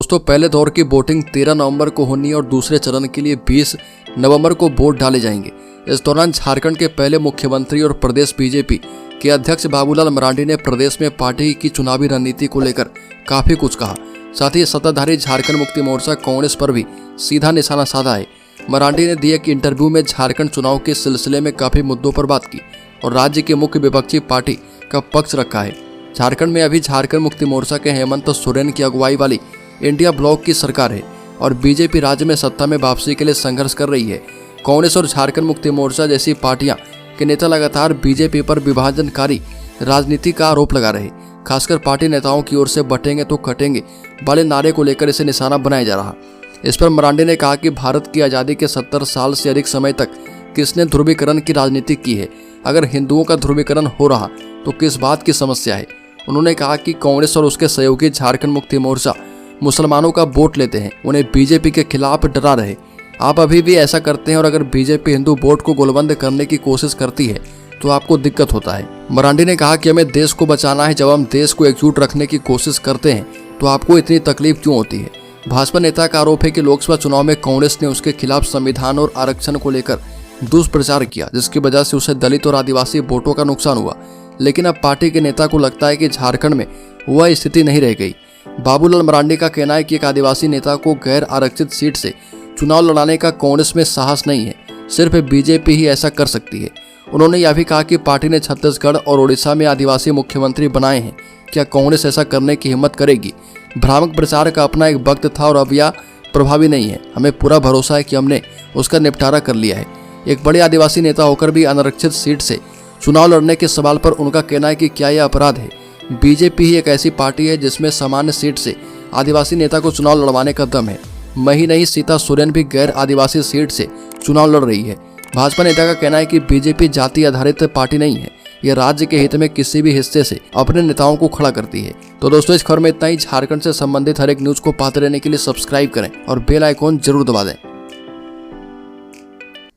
दोस्तों, पहले दौर की वोटिंग 13 नवंबर को होनी है और दूसरे चरण के लिए 20 नवंबर को वोट डाले जाएंगे। इस दौरान झारखंड के पहले मुख्यमंत्री और प्रदेश बीजेपी के अध्यक्ष बाबूलाल मरांडी ने प्रदेश में पार्टी की चुनावी रणनीति को लेकर काफी कुछ कहा। साथ ही सत्ताधारी झारखंड मुक्ति मोर्चा कांग्रेस पर भी सीधा निशाना साधा है। मरांडी ने दिए कि इंटरव्यू में झारखंड चुनाव के सिलसिले में काफी मुद्दों पर बात की और राज्य की मुख्य विपक्षी पार्टी का पक्ष रखा है। झारखंड में अभी झारखंड मुक्ति मोर्चा के हेमंत सोरेन की अगुवाई वाली इंडिया ब्लॉक की सरकार है और बीजेपी राज्य में सत्ता में वापसी के लिए संघर्ष कर रही है। कांग्रेस और झारखंड मुक्ति मोर्चा जैसी पार्टियां के नेता लगातार बीजेपी पर विभाजनकारी राजनीति का आरोप लगा रहे। खासकर पार्टी नेताओं की ओर से बटेंगे तो कटेंगे वाले नारे को लेकर इसे निशाना बनाया जा रहा। इस पर मरांडी ने कहा कि भारत की आज़ादी के 70 साल से अधिक समय तक किसने ध्रुवीकरण की राजनीति की है। अगर हिंदुओं का ध्रुवीकरण हो रहा तो किस बात की समस्या है। उन्होंने कहा कि कांग्रेस और उसके सहयोगी झारखंड मुक्ति मोर्चा मुसलमानों का वोट लेते हैं, उन्हें बीजेपी के खिलाफ डरा रहे। आप अभी भी ऐसा करते हैं और अगर बीजेपी हिंदू वोट को गोलबंद करने की कोशिश करती है तो आपको दिक्कत होता है। मरांडी ने कहा कि हमें देश को बचाना है। जब हम देश को एकजुट रखने की कोशिश करते हैं तो आपको इतनी तकलीफ क्यों होती है। भाजपा नेता का आरोप है कि लोकसभा चुनाव में कांग्रेस ने उसके खिलाफ संविधान और आरक्षण को लेकर दुष्प्रचार किया, जिसकी वजह से उसे दलित और आदिवासी वोटों का नुकसान हुआ। लेकिन अब पार्टी के नेता को लगता है कि झारखंड में वह स्थिति नहीं रह गई। बाबूलाल मरांडी का कहना है कि एक आदिवासी नेता को गैर आरक्षित सीट से चुनाव लड़ाने का कांग्रेस में साहस नहीं है, सिर्फ बीजेपी ही ऐसा कर सकती है। उन्होंने यह भी कहा कि पार्टी ने छत्तीसगढ़ और ओडिशा में आदिवासी मुख्यमंत्री बनाए हैं, क्या कांग्रेस ऐसा करने की हिम्मत करेगी। भ्रामक प्रचार का अपना एक वक्त था और अब यह प्रभावी नहीं है। हमें पूरा भरोसा है कि हमने उसका निपटारा कर लिया है। एक बड़े आदिवासी नेता होकर भी अनारक्षित सीट से चुनाव लड़ने के सवाल पर उनका कहना है कि क्या यह अपराध है। बीजेपी ही एक ऐसी पार्टी है जिसमें सामान्य सीट से आदिवासी नेता को चुनाव लड़वाने का दम है। मैं ही नहीं, सीता सोरेन भी गैर आदिवासी सीट से चुनाव लड़ रही है। भाजपा नेता का कहना है कि बीजेपी जाति आधारित पार्टी नहीं है, यह राज्य के हित में किसी भी हिस्से से अपने नेताओं को खड़ा करती है। तो दोस्तों, इस खबर में इतना ही। झारखंड से संबंधित हर एक न्यूज को पाते रहने के लिए सब्सक्राइब करें और बेल आइकॉन जरूर दबा दें।